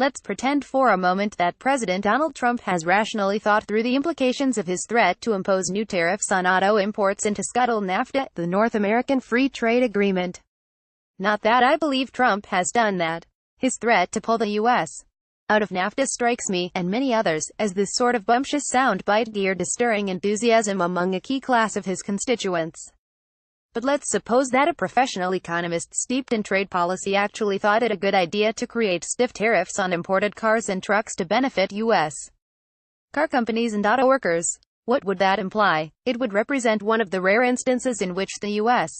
Let's pretend for a moment that President Donald Trump has rationally thought through the implications of his threat to impose new tariffs on auto imports and to scuttle NAFTA, the North American Free Trade Agreement. Not that I believe Trump has done that. His threat to pull the U.S. out of NAFTA strikes me, and many others, as this sort of bumptious soundbite geared to stirring enthusiasm among a key class of his constituents. But let's suppose that a professional economist steeped in trade policy actually thought it a good idea to create stiff tariffs on imported cars and trucks to benefit U.S. car companies and auto workers. What would that imply? It would represent one of the rare instances in which the U.S.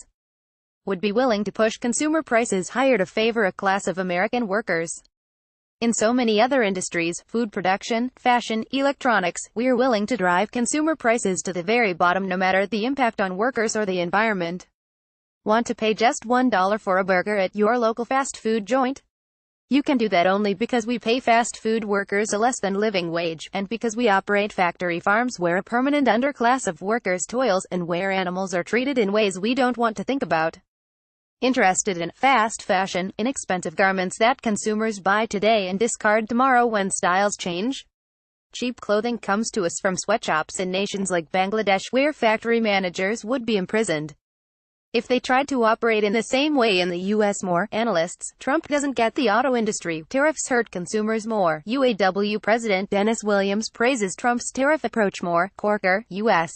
would be willing to push consumer prices higher to favor a class of American workers. In so many other industries, food production, fashion, electronics, we're willing to drive consumer prices to the very bottom no matter the impact on workers or the environment. Want to pay just $1 for a burger at your local fast food joint? You can do that only because we pay fast food workers a less than living wage, and because we operate factory farms where a permanent underclass of workers toils, and where animals are treated in ways we don't want to think about. Interested in fast fashion, inexpensive garments that consumers buy today and discard tomorrow when styles change? Cheap clothing comes to us from sweatshops in nations like Bangladesh, where factory managers would be imprisoned if they tried to operate in the same way in the U.S. More analysts. Trump doesn't get the auto industry. Tariffs hurt consumers more. UAW President Dennis Williams praises Trump's tariff approach more. Corker, U.S.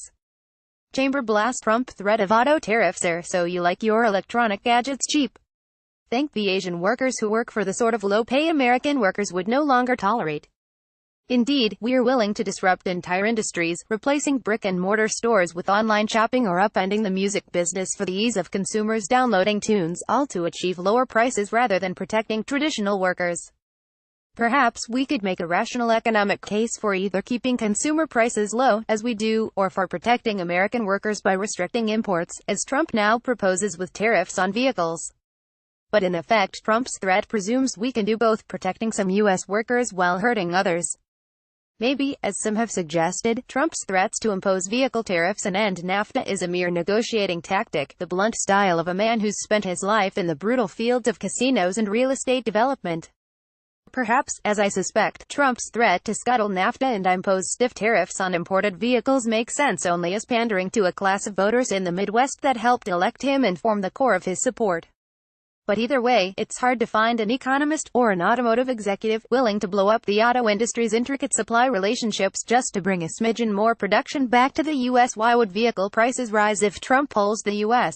Chamber blast Trump threat of auto tariffs are so you like your electronic gadgets cheap. Thank the Asian workers who work for the sort of low-pay American workers would no longer tolerate. Indeed, we're willing to disrupt entire industries, replacing brick-and-mortar stores with online shopping or upending the music business for the ease of consumers downloading tunes, all to achieve lower prices rather than protecting traditional workers. Perhaps we could make a rational economic case for either keeping consumer prices low, as we do, or for protecting American workers by restricting imports, as Trump now proposes with tariffs on vehicles. But in effect, Trump's threat presumes we can do both, protecting some U.S. workers while hurting others. Maybe, as some have suggested, Trump's threats to impose vehicle tariffs and end NAFTA is a mere negotiating tactic, the blunt style of a man who's spent his life in the brutal fields of casinos and real estate development. Perhaps, as I suspect, Trump's threat to scuttle NAFTA and impose stiff tariffs on imported vehicles makes sense only as pandering to a class of voters in the Midwest that helped elect him and form the core of his support. But either way, it's hard to find an economist, or an automotive executive, willing to blow up the auto industry's intricate supply relationships just to bring a smidgen more production back to the U.S. Why would vehicle prices rise if Trump pulls the U.S.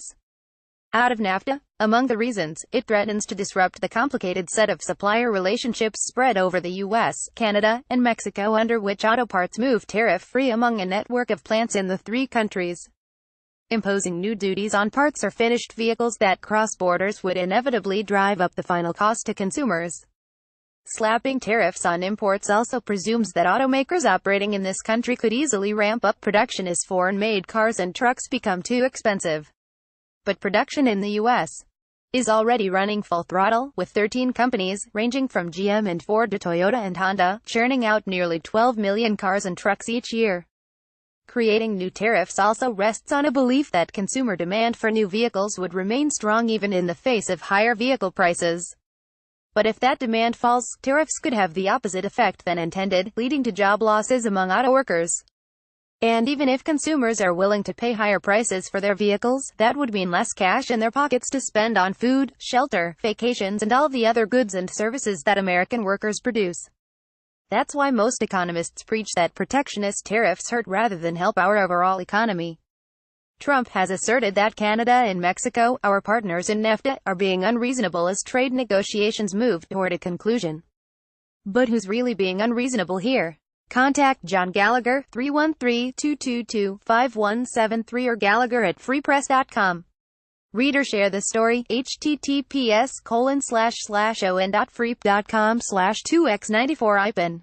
out of NAFTA? Among the reasons, it threatens to disrupt the complicated set of supplier relationships spread over the U.S., Canada, and Mexico under which auto parts move tariff-free among a network of plants in the three countries. Imposing new duties on parts or finished vehicles that cross borders would inevitably drive up the final cost to consumers. Slapping tariffs on imports also presumes that automakers operating in this country could easily ramp up production as foreign-made cars and trucks become too expensive. But production in the U.S. is already running full throttle, with 13 companies, ranging from GM and Ford to Toyota and Honda, churning out nearly 12 million cars and trucks each year. Creating new tariffs also rests on a belief that consumer demand for new vehicles would remain strong even in the face of higher vehicle prices. But if that demand falls, tariffs could have the opposite effect than intended, leading to job losses among auto workers. And even if consumers are willing to pay higher prices for their vehicles, that would mean less cash in their pockets to spend on food, shelter, vacations and all the other goods and services that American workers produce. That's why most economists preach that protectionist tariffs hurt rather than help our overall economy. Trump has asserted that Canada and Mexico, our partners in NAFTA, are being unreasonable as trade negotiations move toward a conclusion. But who's really being unreasonable here? Contact John Gallagher, 313-222-5173 or Gallagher@freepress.com. Read or share this story, https://on.freep.com/2x94ipen.